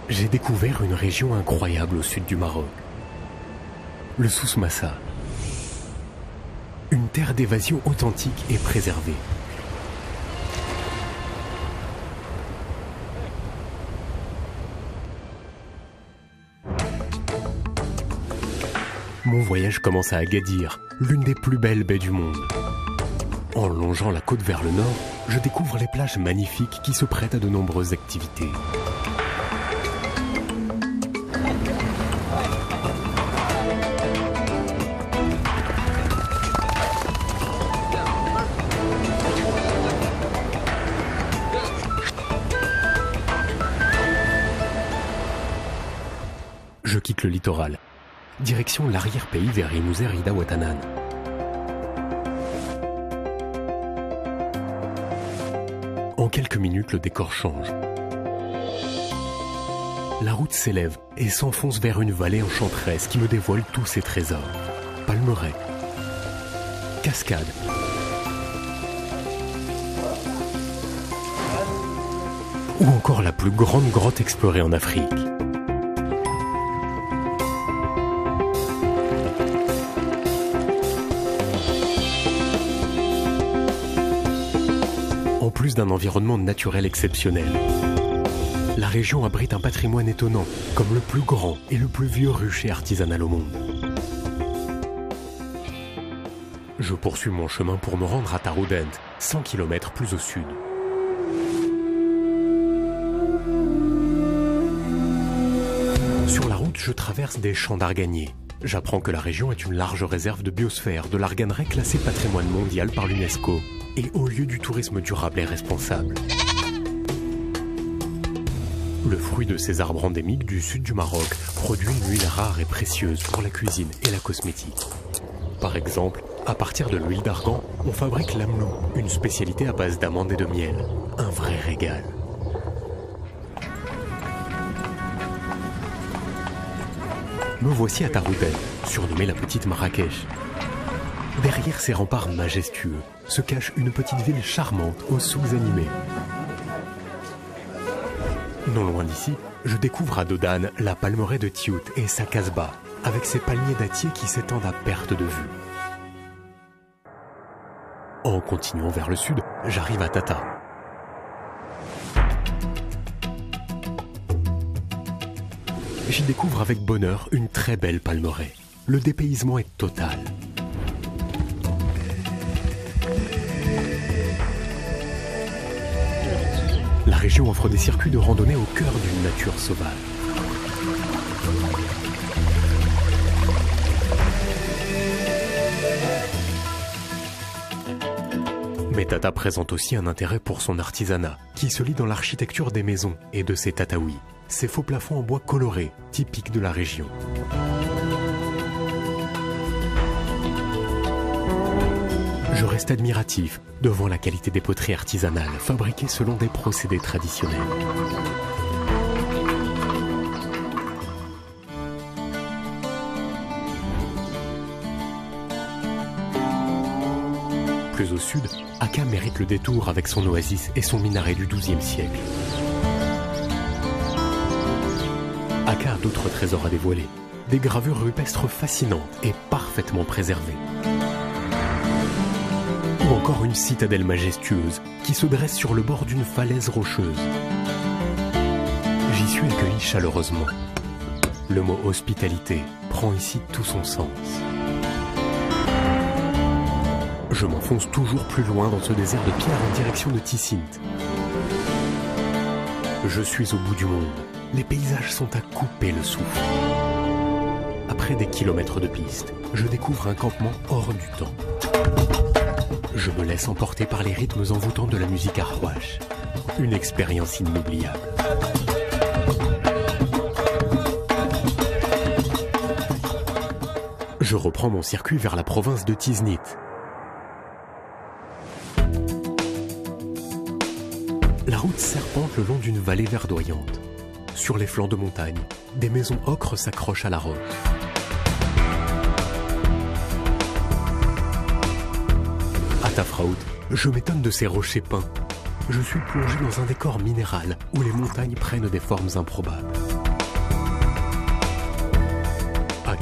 j'ai découvert une région incroyable au sud du Maroc. Le Souss Massa. Une terre d'évasion authentique et préservée. Mon voyage commence à Agadir, l'une des plus belles baies du monde. En longeant la côte vers le nord, je découvre les plages magnifiques qui se prêtent à de nombreuses activités. Je quitte le littoral. Direction l'arrière-pays vers Imouzer Ida Ouattana. En quelques minutes, le décor change. La route s'élève et s'enfonce vers une vallée enchanteresse qui me dévoile tous ses trésors. Palmeraies, cascades, ou encore la plus grande grotte explorée en Afrique. En plus d'un environnement naturel exceptionnel, la région abrite un patrimoine étonnant, comme le plus grand et le plus vieux rucher artisanal au monde. Je poursuis mon chemin pour me rendre à Taroudant, 100 km plus au sud. Sur la route, je traverse des champs d'arganiers. J'apprends que la région est une large réserve de biosphère de l'arganeraie classée patrimoine mondial par l'UNESCO et haut lieu du tourisme durable et responsable. Le fruit de ces arbres endémiques du sud du Maroc produit une huile rare et précieuse pour la cuisine et la cosmétique. Par exemple, à partir de l'huile d'argan, on fabrique l'amlou, une spécialité à base d'amandes et de miel. Un vrai régal. Me voici à Taroudant, surnommée la petite Marrakech. Derrière ces remparts majestueux se cache une petite ville charmante aux souks animés. Non loin d'ici, je découvre à Dodane la palmeraie de Tiout et sa casbah, avec ses palmiers dattiers qui s'étendent à perte de vue. En continuant vers le sud, j'arrive à Tata. J'y découvre avec bonheur une très belle palmeraie. Le dépaysement est total. La région offre des circuits de randonnée au cœur d'une nature sauvage. Mais Tata présente aussi un intérêt pour son artisanat, qui se lie dans l'architecture des maisons et de ses tataouis, ces faux plafonds en bois coloré, typiques de la région. Je reste admiratif devant la qualité des poteries artisanales fabriquées selon des procédés traditionnels. Plus au sud, Akka mérite le détour avec son oasis et son minaret du XIIe siècle. Akka a d'autres trésors à dévoiler, des gravures rupestres fascinantes et parfaitement préservées. Ou encore une citadelle majestueuse qui se dresse sur le bord d'une falaise rocheuse. J'y suis accueilli chaleureusement. Le mot hospitalité prend ici tout son sens. Je m'enfonce toujours plus loin dans ce désert de pierre en direction de Tissint. Je suis au bout du monde. Les paysages sont à couper le souffle. Après des kilomètres de piste, je découvre un campement hors du temps. Je me laisse emporter par les rythmes envoûtants de la musique arrouache. Une expérience inoubliable. Je reprends mon circuit vers la province de Tiznit. La route serpente le long d'une vallée verdoyante. Sur les flancs de montagne, des maisons ocre s'accrochent à la roche. À Tafraout, je m'étonne de ces rochers peints. Je suis plongé dans un décor minéral où les montagnes prennent des formes improbables.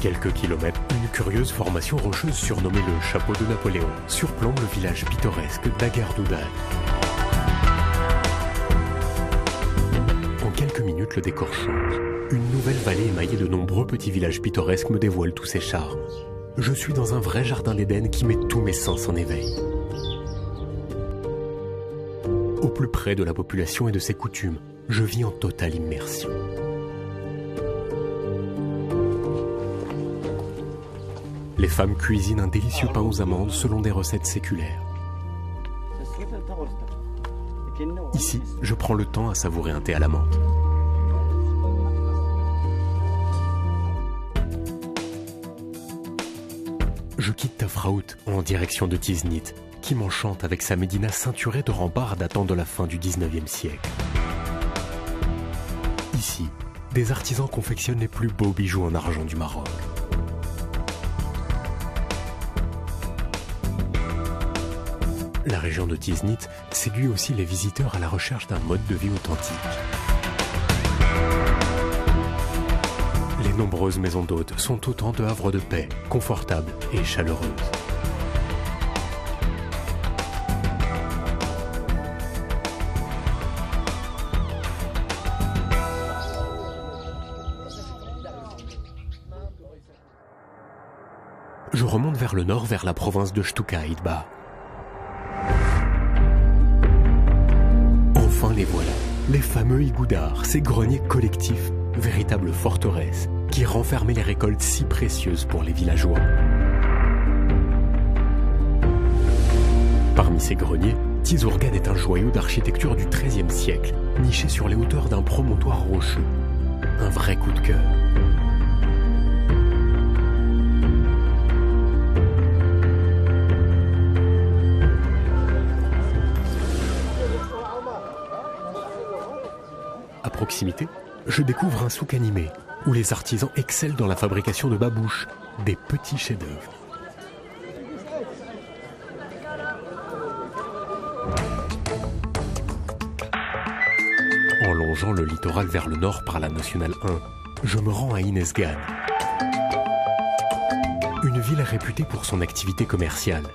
quelques kilomètres, une curieuse formation rocheuse surnommée le Chapeau de Napoléon surplombe le village pittoresque d'Agardudal. En quelques minutes, le décor change. Une nouvelle vallée émaillée de nombreux petits villages pittoresques me dévoile tous ses charmes. Je suis dans un vrai jardin d'Éden qui met tous mes sens en éveil. Au plus près de la population et de ses coutumes, je vis en totale immersion. Les femmes cuisinent un délicieux pain aux amandes selon des recettes séculaires. Ici, je prends le temps à savourer un thé à la menthe. Je quitte Tafraout en direction de Tiznit, qui m'enchante avec sa médina ceinturée de remparts datant de la fin du 19e siècle. Ici, des artisans confectionnent les plus beaux bijoux en argent du Maroc. La région de Tiznit séduit aussi les visiteurs à la recherche d'un mode de vie authentique. Les nombreuses maisons d'hôtes sont autant de havres de paix, confortables et chaleureuses. Je remonte vers le nord, vers la province de Shtuka-Idba. Enfin les voilà, les fameux Igoudars, ces greniers collectifs, véritables forteresses, qui renfermaient les récoltes si précieuses pour les villageois. Parmi ces greniers, Tizurgan est un joyau d'architecture du XIIIe siècle, niché sur les hauteurs d'un promontoire rocheux. Un vrai coup de cœur. À proximité, je découvre un souk animé, où les artisans excellent dans la fabrication de babouches, des petits chefs-d'œuvre. En longeant le littoral vers le nord par la Nationale 1, je me rends à Inesgan. Une ville réputée pour son activité commerciale.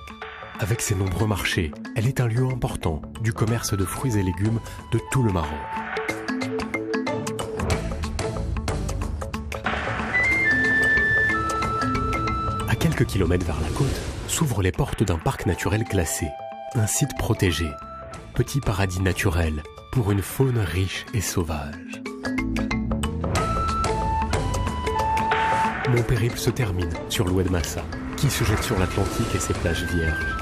Avec ses nombreux marchés, elle est un lieu important du commerce de fruits et légumes de tout le Maroc. À quelques kilomètres vers la côte, s'ouvrent les portes d'un parc naturel classé, un site protégé, petit paradis naturel pour une faune riche et sauvage. Mon périple se termine sur l'Oued Massa, qui se jette sur l'Atlantique et ses plages vierges.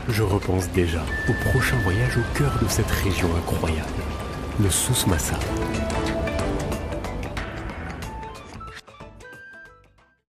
Je repense déjà au prochain voyage au cœur de cette région incroyable, le Souss Massa.